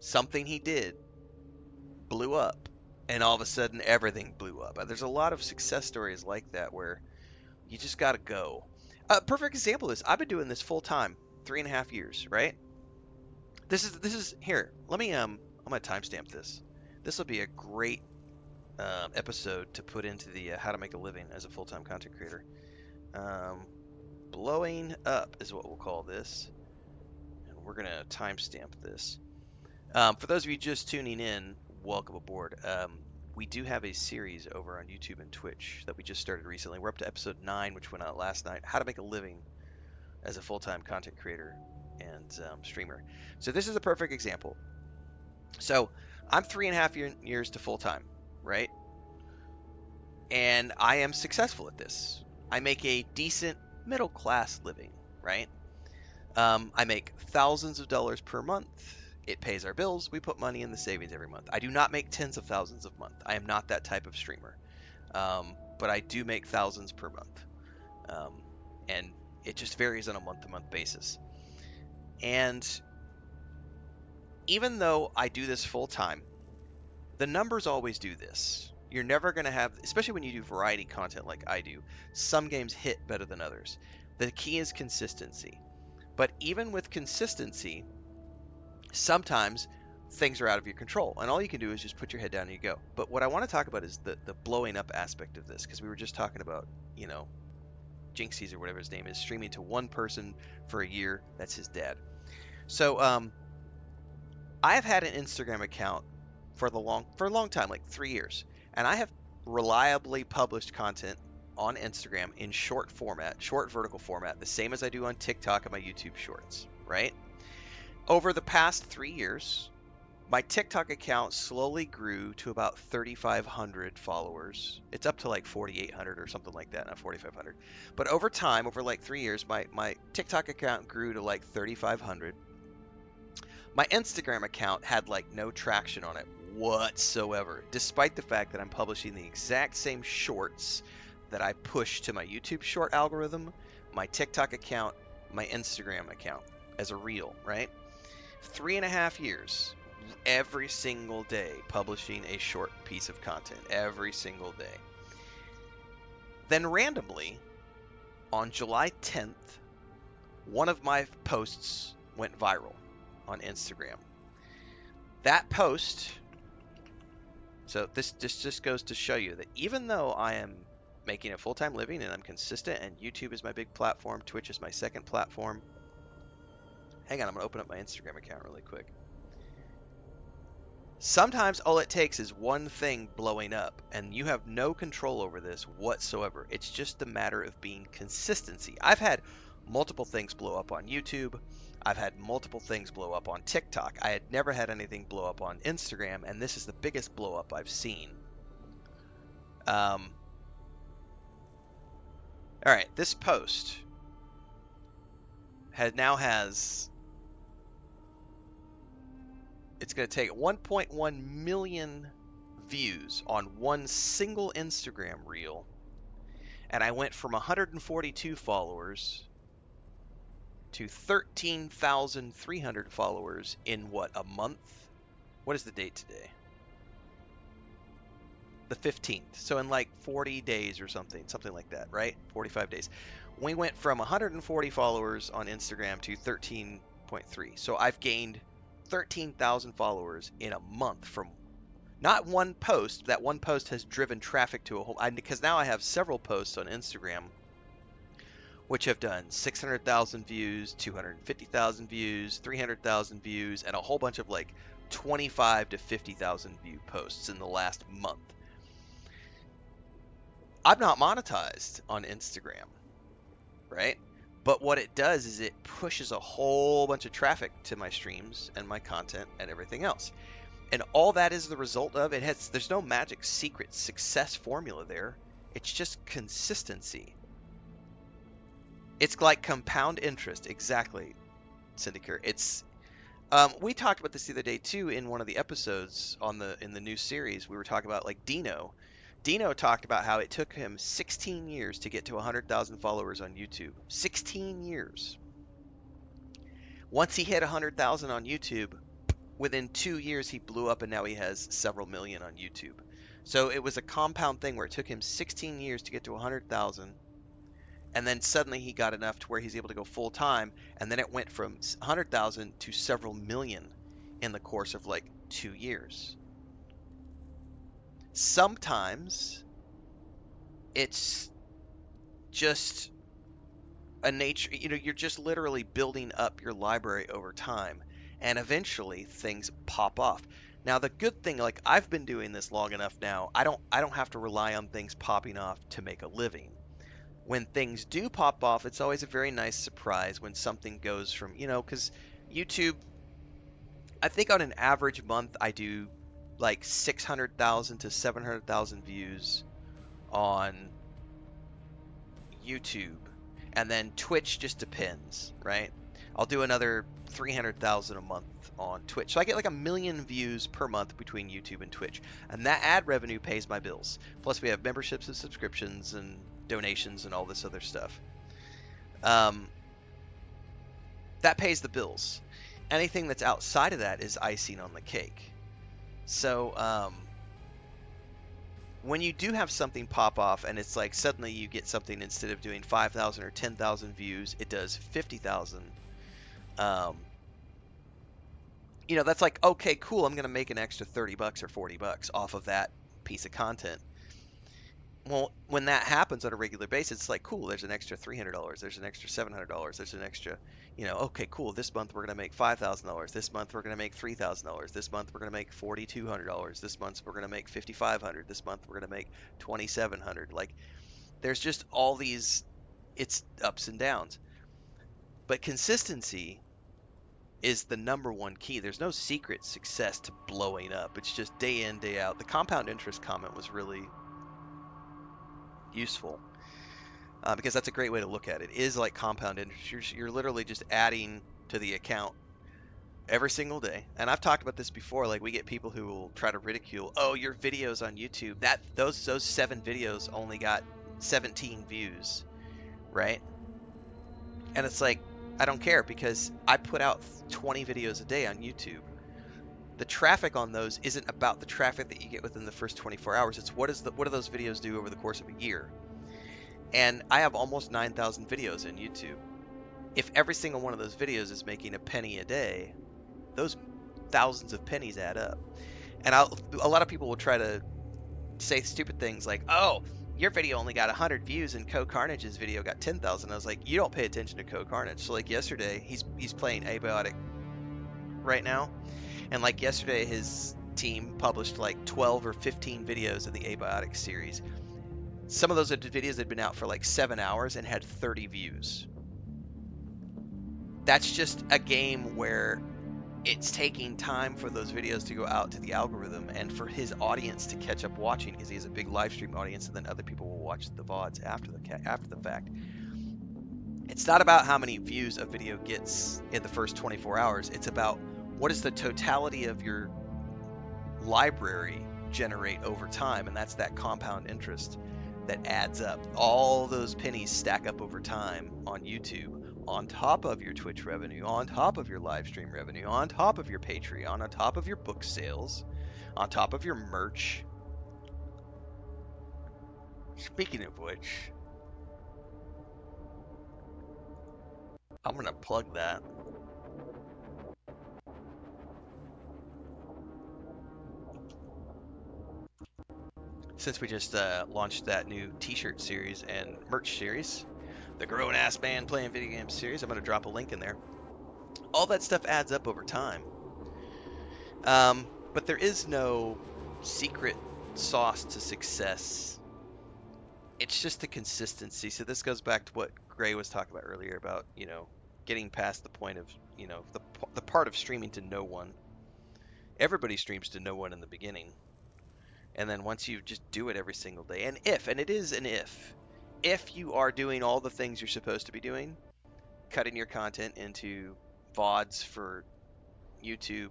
Something he did blew up, and all of a sudden everything blew up. There's a lot of success stories like that where you just got to go. A perfect example is I've been doing this full time, 3.5 years, right? This is here. Let me I'm gonna timestamp this. This will be a great episode to put into the how to make a living as a full-time content creator. Um, Blowing up is what we'll call this, and we're gonna timestamp this. For those of you just tuning in, welcome aboard. We do have a series over on YouTube and Twitch that we just started recently. We're up to episode 9, which went out last night. How to make a living as a full-time content creator and streamer. So this is a perfect example. So I'm 3.5 years to full-time, right? And I am successful at this. I make a decent middle-class living, right? I make thousands of dollars per month. It pays our bills. We put money in the savings every month. I do not make tens of thousands a month. I am not that type of streamer. But I do make thousands per month. And it just varies on a month-to-month basis. And even though I do this full-time, the numbers always do this. You're never going to have, especially when you do variety content like I do, some games hit better than others. The key is consistency. But even with consistency, sometimes things are out of your control, and all you can do is just put your head down and you go. But what I want to talk about is the blowing up aspect of this, because we were just talking about, Jinxies or whatever his name is, streaming to one person for a year. That's his dad. So I have had an Instagram account for a long time, like 3 years, and I have reliably published content on Instagram in short vertical format, the same as I do on TikTok and my YouTube Shorts, right? Over the past 3 years, my TikTok account slowly grew to about 3,500 followers. It's up to like 4,800 or something like that, not 4,500. But over time, over like 3 years, my TikTok account grew to like 3,500. My Instagram account had like no traction on it whatsoever, despite the fact that I'm publishing the exact same shorts that I push to my YouTube short algorithm, my TikTok account, my Instagram account as a reel, right? 3.5 years, every single day publishing a short piece of content, every single day. Then randomly, on July 10th, one of my posts went viral on Instagram. That post, so this just goes to show you that even though I am making a full-time living and I'm consistent, and YouTube is my big platform, Twitch is my second platform. Hang on, I'm going to open up my Instagram account really quick. Sometimes all it takes is one thing blowing up, and you have no control over this whatsoever. It's just a matter of being consistency. I've had multiple things blow up on YouTube. I've had multiple things blow up on TikTok. I had never had anything blow up on Instagram, and this is the biggest blow up I've seen. All right, this post now has, it's going to take 1.1 million views on one single Instagram reel, and I went from 142 followers to 13,300 followers in what, a month? What is the date today? The 15th. So in like 40 days or something like that, right? 45 days. We went from 140 followers on Instagram to 13.3. So I've gained 13,000 followers in a month from not one post. That one post has driven traffic to a whole, because now I have several posts on Instagram which have done 600,000 views, 250,000 views, 300,000 views, and a whole bunch of like 25 to 50,000 view posts in the last month. I'm not monetized on Instagram, right? But what it does is it pushes a whole bunch of traffic to my streams and my content and everything else. And all that is the result of it. There's no magic secret success formula there. It's just consistency. It's like compound interest, exactly, Syndicate. It's we talked about this the other day too in one of the episodes in the new series. We were talking about like Dino. Dino talked about how it took him 16 years to get to 100,000 followers on YouTube. 16 years. Once he hit 100,000 on YouTube, within 2 years he blew up and now he has several million on YouTube. So it was a compound thing where it took him 16 years to get to 100,000, and then suddenly he got enough to where he's able to go full time, and then it went from 100,000 to several million in the course of like 2 years. Sometimes it's just a nature, you're just literally building up your library over time, and eventually things pop off. Now the good thing, like I've been doing this long enough now, I don't have to rely on things popping off to make a living. When things do pop off, it's always a very nice surprise when something goes from, because YouTube, I think on an average month I do like 600,000 to 700,000 views on YouTube, and then Twitch just depends, right? I'll do another 300,000 a month on Twitch. So I get like 1 million views per month between YouTube and Twitch. And that ad revenue pays my bills. Plus we have memberships and subscriptions and donations and all this other stuff. Um, that pays the bills. Anything that's outside of that is icing on the cake. So when you do have something pop off and it's like suddenly you get something, instead of doing 5,000 or 10,000 views, it does 50,000. That's like, okay, cool, I'm going to make an extra $30 or $40 off of that piece of content. Well, when that happens on a regular basis, it's like, cool, there's an extra $300, there's an extra $700, there's an extra, okay, cool, this month we're going to make $5,000, this month we're going to make $3,000, this month we're going to make $4,200, this month we're going to make $5,500, this month we're going to make $2,700. Like, there's just all these, it's ups and downs. But consistency is the number one key. There's no secret success to blowing up. It's just day in, day out. The compound interest comment was really useful because that's a great way to look at it. It is like compound interest. You're literally just adding to the account every single day. And I've talked about this before. Like, we get people who will try to ridicule, oh, your videos on YouTube, those 7 videos only got 17 views, right? And it's like, I don't care, because I put out 20 videos a day on YouTube. The traffic on those isn't about the traffic that you get within the first 24 hours. It's what do those videos do over the course of a year? And I have almost 9,000 videos in YouTube. If every single one of those videos is making a penny a day, those thousands of pennies add up. And a lot of people will try to say stupid things like, oh, your video only got 100 views and Co Carnage's video got 10,000. I was like, you don't pay attention to Co Carnage. So like yesterday, he's playing Abiotic right now. And like yesterday, his team published like 12 or 15 videos of the Abiotic series. Some of those videos had been out for like 7 hours and had 30 views. That's just a game where it's taking time for those videos to go out to the algorithm and for his audience to catch up watching, because he has a big live stream audience, and then other people will watch the VODs after the fact. It's not about how many views a video gets in the first 24 hours. It's about what is the totality of your library generate over time, and that's that compound interest that adds up. All those pennies stack up over time on YouTube, on top of your Twitch revenue, on top of your live stream revenue, on top of your Patreon, on top of your book sales, on top of your merch. Speaking of which, I'm going to plug that. Since we just launched that new t-shirt series and merch series, the Grown Ass Man Playing Video Games series, I'm going to drop a link in there. All that stuff adds up over time. But there is no secret sauce to success. It's just the consistency. So this goes back to what Gray was talking about earlier about, getting past the point of, the part of streaming to no one. Everybody streams to no one in the beginning. And then once you just do it every single day, and it is an if you are doing all the things you're supposed to be doing, cutting your content into VODs for YouTube,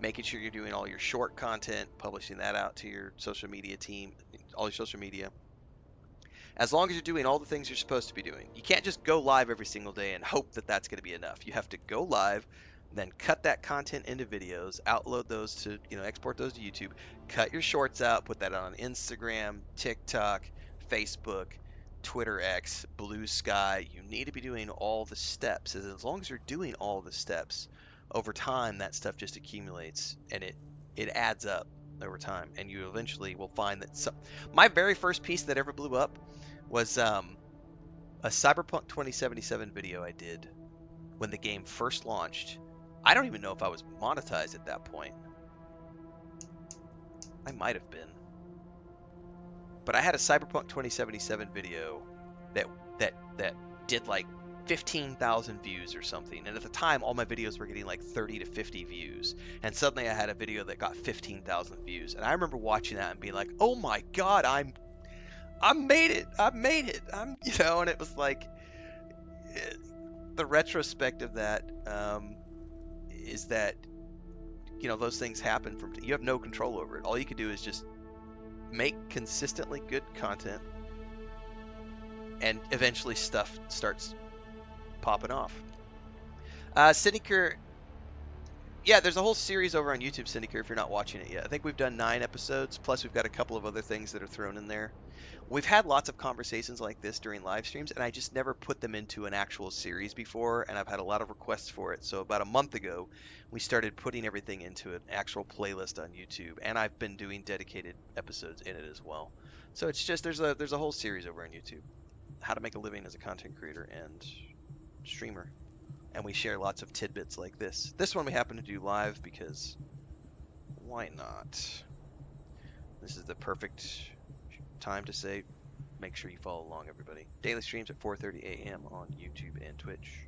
making sure you're doing all your short content, publishing that out to your social media team, all your social media. As long as you're doing all the things you're supposed to be doing, you can't just go live every single day and hope that that's going to be enough. You have to go live, then cut that content into videos, upload those to, export those to YouTube, cut your shorts out, put that on Instagram, TikTok, Facebook, Twitter X, Blue Sky. You need to be doing all the steps. As long as you're doing all the steps, over time that stuff just accumulates and it adds up over time, and you eventually will find that my very first piece that ever blew up was a Cyberpunk 2077 video I did when the game first launched. I don't even know if I was monetized at that point. I might have been. But I had a Cyberpunk 2077 video that did like 15,000 views or something. And at the time, all my videos were getting like 30 to 50 views. And suddenly I had a video that got 15,000 views. And I remember watching that and being like, "Oh my God, I made it. I made it." And it was like, the retrospect of that is that, those things happen you have no control over it. All you can do is just make consistently good content, and eventually stuff starts popping off. Syndicate, yeah, there's a whole series over on YouTube, Syndicate, if you're not watching it yet. I think we've done 9 episodes, plus we've got a couple of other things that are thrown in there. We've had lots of conversations like this during live streams, and I just never put them into an actual series before, and I've had a lot of requests for it. So about a month ago, we started putting everything into an actual playlist on YouTube, and I've been doing dedicated episodes in it as well. So it's just, there's a whole series over on YouTube, how to make a living as a content creator and streamer. And we share lots of tidbits like this. This one we happen to do live because why not? This is the perfect time to say, make sure you follow along, everybody. Daily streams at 4:30 a.m. on YouTube and Twitch.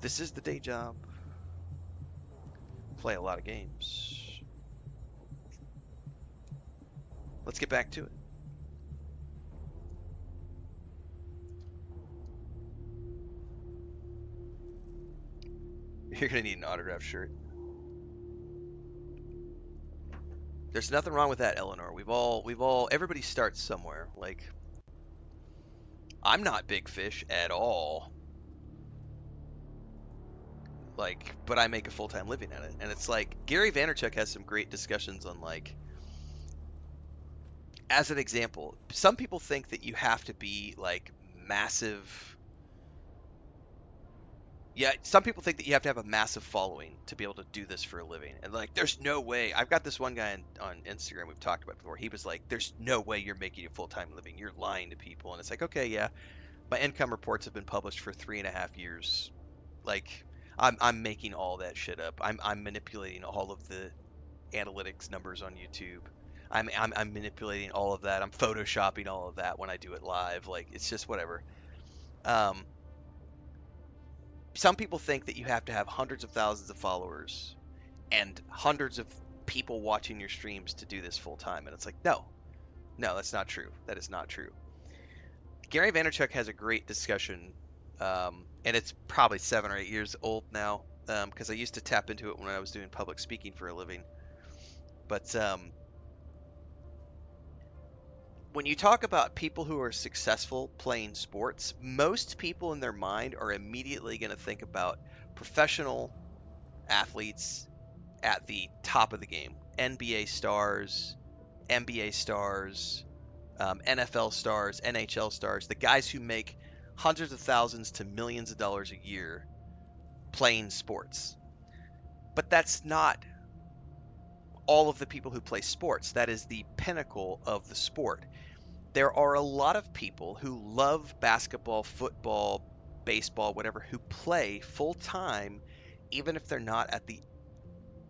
This is the day job. Play a lot of games. Let's get back to it. You're gonna need an autographed shirt. There's nothing wrong with that, Eleanor. Everybody starts somewhere. Like, I'm not big fish at all. Like, but I make a full-time living at it. And it's like, Gary Vaynerchuk has some great discussions on, like, as an example, some people think that you have to be, like, massive. Yeah, some people think that you have to have a massive following to be able to do this for a living. And like, there's no way. I've got this one guy on Instagram we've talked about before. He was like, "There's no way you're making a full-time living. You're lying to people." And it's like, okay, yeah, my income reports have been published for 3.5 years. Like, I'm making all that shit up. I'm manipulating all of the analytics numbers on YouTube. I'm manipulating all of that. I'm photoshopping all of that when I do it live. Like, it's just whatever. Some people think that you have to have hundreds of thousands of followers and hundreds of people watching your streams to do this full time. And it's like, no, that's not true. That is not true. Gary Vaynerchuk has a great discussion, and it's probably 7 or 8 years old now, because I used to tap into it when I was doing public speaking for a living. But when you talk about people who are successful playing sports, most people in their mind are immediately going to think about professional athletes at the top of the game. NBA stars, NBA stars, NFL stars, NHL stars, the guys who make hundreds of thousands to millions of dollars a year playing sports. But that's not all of the people who play sports. That is the pinnacle of the sport. There are a lot of people who love basketball, football, baseball, whatever, who play full time, even if they're not at the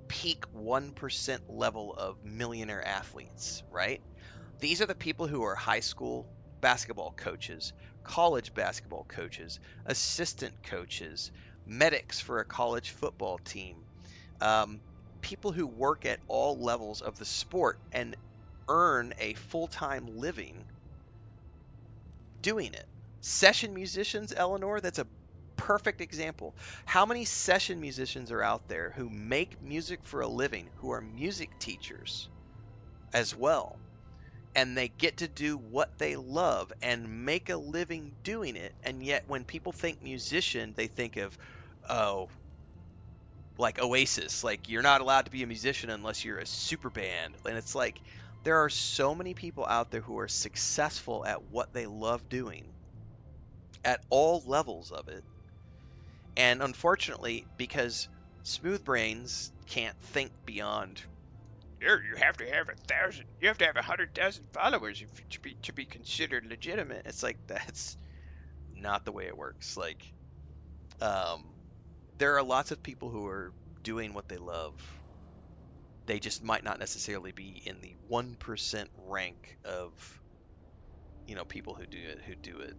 peak 1% level of millionaire athletes, right? These are the people who are high school basketball coaches, college basketball coaches, assistant coaches, medics for a college football team, people who work at all levels of the sport and earn a full-time living doing it. Session musicians, Eleanor, that's a perfect example. How many session musicians are out there who make music for a living, who are music teachers as well, and they get to do what they love and make a living doing it? And yet when people think musician, they think of, oh, like Oasis, like you're not allowed to be a musician unless you're a super band. And it's like there are so many people out there who are successful at what they love doing at all levels of it. And unfortunately, because smooth brains can't think beyond, you have to have 1,000, you have to have 100,000 followers to be considered legitimate. It's like that's not the way it works. Like, um, there are lots of people who are doing what they love. They just might not necessarily be in the 1% rank of, people who do it.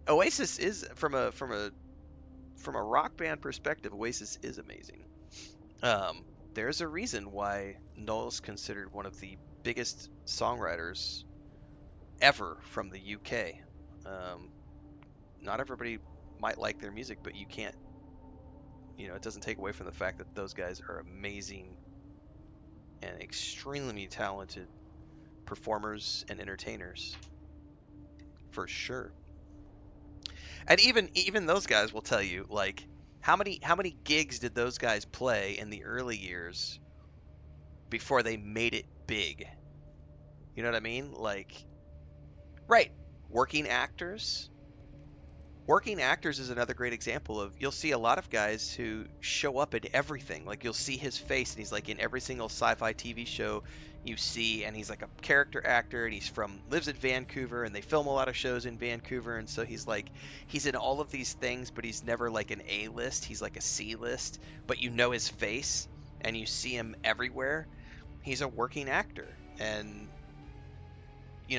Oasis is from a rock band perspective, Oasis is amazing. Um, there's a reason why Noel's considered one of the biggest songwriters ever from the UK. Um, Not everybody might like their music, but you can't, it doesn't take away from the fact that those guys are amazing and extremely talented performers and entertainers, for sure. And even those guys will tell you, like, how many gigs did those guys play in the early years before they made it big? You know what I mean? Like, right, working actors. Working actors is another great example of you'll see a lot of guys who show up in everything. Like you'll see his face and he's like in every single sci-fi TV show you see, and he's like a character actor, and lives in Vancouver, and they film a lot of shows in Vancouver, and so he's in all of these things, but he's never like an A-list, he's like a C-list, but you know his face and you see him everywhere. He's a working actor. And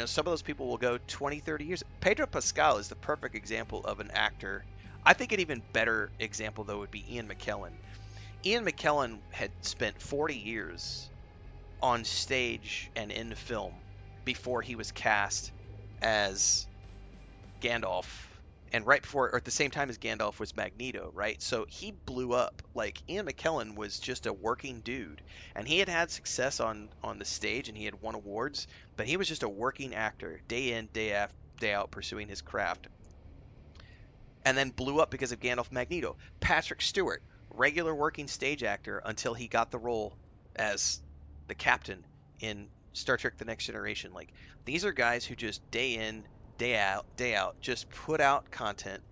some of those people will go 20, 30 years. Pedro Pascal is the perfect example of an actor. I think an even better example, though, would be Ian McKellen. Ian McKellen had spent 40 years on stage and in film before he was cast as Gandalf, and right before, or at the same time as Gandalf, was Magneto, right? So he blew up. Like, Ian McKellen was just a working dude, and he had success on the stage, and he had won awards, but he was just a working actor, day in, day out, pursuing his craft, and then blew up because of Gandalf Magneto. Patrick Stewart, regular working stage actor until he got the role as the captain in Star Trek The Next Generation. Like, these are guys who just day in, day out, just put out content,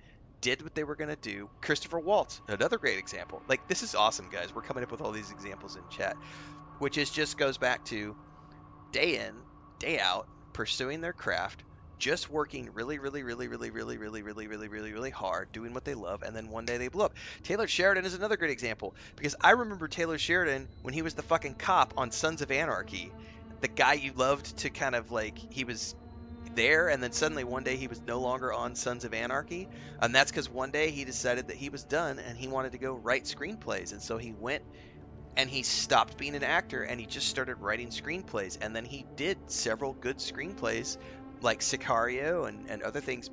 did what they were going to do. Christopher Waltz, another great example. Like, this is awesome, guys. We're coming up with all these examples in chat, which just goes back to day in, day out, pursuing their craft, just working really, really, really, really, really, really, really, really, really, really hard, doing what they love, and then one day they blew up. Taylor Sheridan is another great example, because I remember Taylor Sheridan when he was the fucking cop on Sons of Anarchy, the guy you loved to kind of like, he was there, and then suddenly one day he was no longer on Sons of Anarchy, and that's because one day he decided that he was done and he wanted to go write screenplays, and so he went and he stopped being an actor and he just started writing screenplays, and then he did several good screenplays like Sicario and other things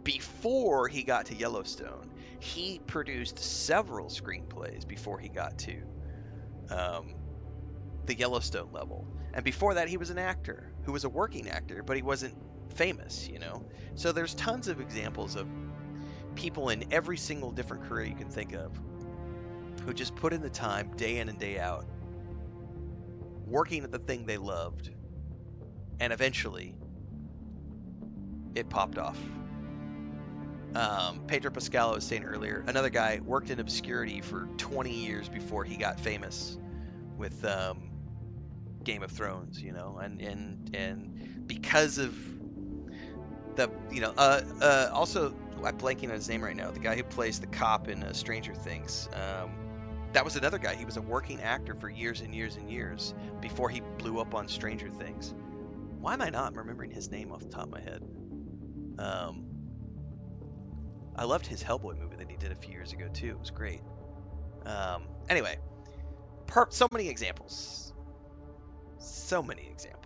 before he got to Yellowstone. He produced several screenplays before he got to um, the Yellowstone level, and before that he was an actor who was a working actor, but he wasn't famous. So there's tons of examples of people in every single different career you can think of who just put in the time day in and day out, working at the thing they loved, and eventually it popped off. Pedro Pascal, I was saying earlier, another guy worked in obscurity for 20 years before he got famous with Game of Thrones, and because of the, also, I'm blanking on his name right now, the guy who plays the cop in Stranger Things. That was another guy. He was a working actor for years and years and years before he blew up on Stranger Things. Why am I not remembering his name off the top of my head? I loved his Hellboy movie that he did a few years ago too. It was great. Anyway, so many examples. So many examples.